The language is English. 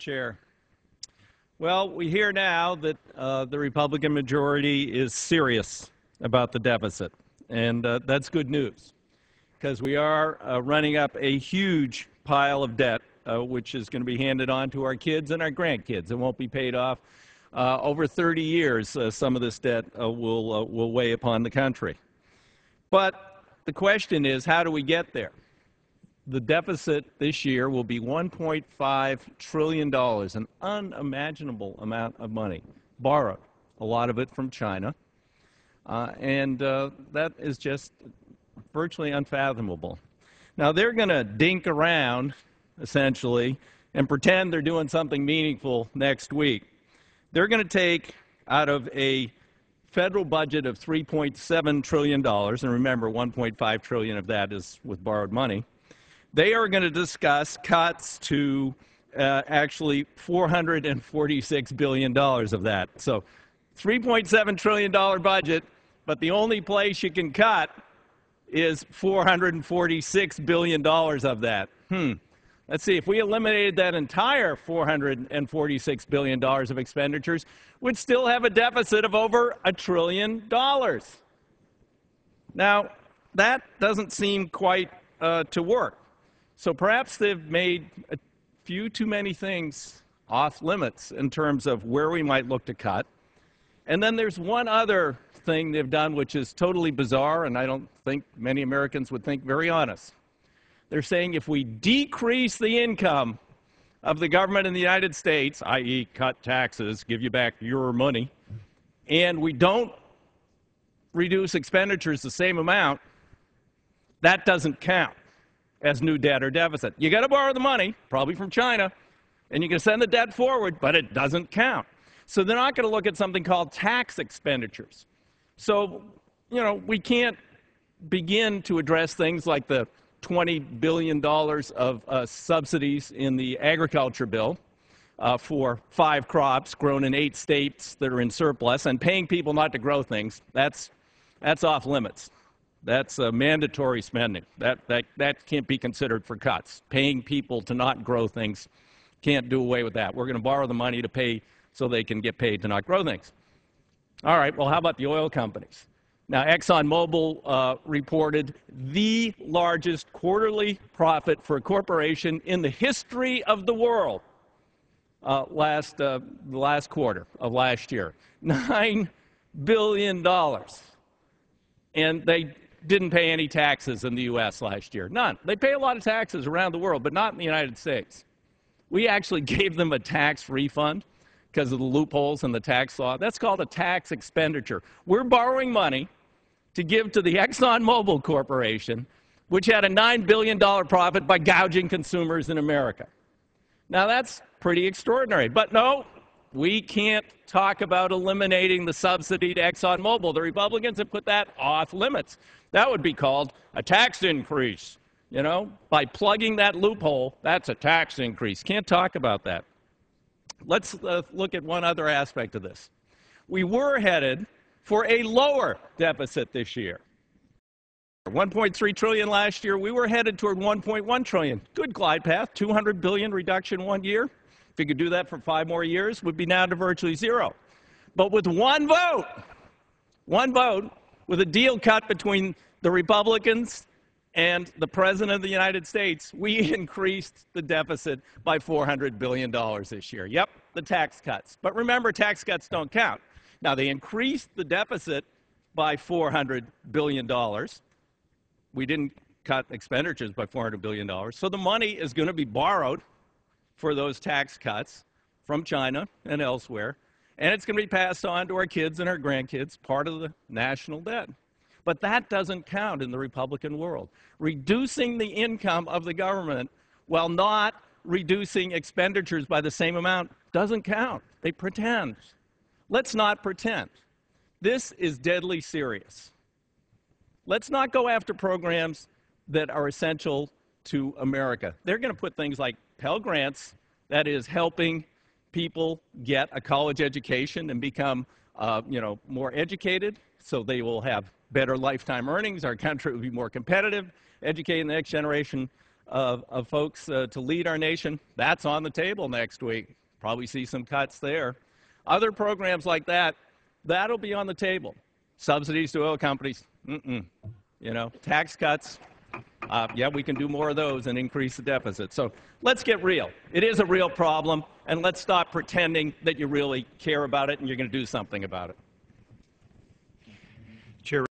Chair. Well, we hear now that the Republican majority is serious about the deficit, and that's good news, because we are running up a huge pile of debt, which is going to be handed on to our kids and our grandkids. It won't be paid off. Over 30 years, some of this debt will weigh upon the country. But the question is, how do we get there? The deficit this year will be $1.5 trillion, an unimaginable amount of money, borrowed, a lot of it from China, and that is just virtually unfathomable. Now, they're going to dink around, essentially, and pretend they're doing something meaningful next week. They're going to take out of a federal budget of $3.7 trillion, and remember, $1.5 trillion of that is with borrowed money. They are going to discuss cuts to actually $446 billion of that. So $3.7 trillion budget, but the only place you can cut is $446 billion of that. Let's see, if we eliminated that entire $446 billion of expenditures, we'd still have a deficit of over $1 trillion. Now, that doesn't seem quite to work. So perhaps they've made a few too many things off limits in terms of where we might look to cut. And then there's one other thing they've done which is totally bizarre, and I don't think many Americans would think very honest. They're saying if we decrease the income of the government in the United States, i.e. cut taxes, give you back your money, and we don't reduce expenditures the same amount, that doesn't count as new debt or deficit. You got to borrow the money, probably from China, and you can send the debt forward, but it doesn't count. So they're not going to look at something called tax expenditures. So, we can't begin to address things like the $20 billion of subsidies in the agriculture bill for 5 crops grown in 8 states that are in surplus, and paying people not to grow things. That's off limits. That's mandatory spending. That can't be considered for cuts. Paying people to not grow things, can't do away with that. We're going to borrow the money to pay so they can get paid to not grow things. All right, well, how about the oil companies? Now, ExxonMobil reported the largest quarterly profit for a corporation in the history of the world the last quarter of last year. $9 billion. And they didn't pay any taxes in the U.S. last year. None. They pay a lot of taxes around the world, but not in the United States. We actually gave them a tax refund because of the loopholes in the tax law. That's called a tax expenditure. We're borrowing money to give to the ExxonMobil Corporation, which had a $9 billion profit by gouging consumers in America. Now, that's pretty extraordinary. But no, we can't talk about eliminating the subsidy to ExxonMobil. The Republicans have put that off limits. That would be called a tax increase. By plugging that loophole, that's a tax increase. Can't talk about that. Let's look at one other aspect of this. We were headed for a lower deficit this year. $1.3 trillion last year. We were headed toward $1.1 trillion. Good glide path, $200 billion reduction one year. If you could do that for 5 more years, we'd be down to virtually zero. But with one vote, with a deal cut between the Republicans and the President of the United States, we increased the deficit by $400 billion this year. Yep, the tax cuts. But remember, tax cuts don't count. Now, they increased the deficit by $400 billion. We didn't cut expenditures by $400 billion. So the money is going to be borrowed for those tax cuts from China and elsewhere, and it's going to be passed on to our kids and our grandkids, part of the national debt. But that doesn't count in the Republican world. Reducing the income of the government while not reducing expenditures by the same amount doesn't count. They pretend. Let's not pretend. This is deadly serious. Let's not go after programs that are essential to America. They're going to put things like Pell Grants, that is helping people get a college education and become more educated, so they will have better lifetime earnings. Our country will be more competitive, educating the next generation of folks to lead our nation. That's on the table next week. Probably see some cuts there. Other programs like that, that'll be on the table. Subsidies to oil companies, you know, tax cuts, yeah, we can do more of those and increase the deficit. So let's get real. It is a real problem, and let's stop pretending that you really care about it and you're going to do something about it. Chair.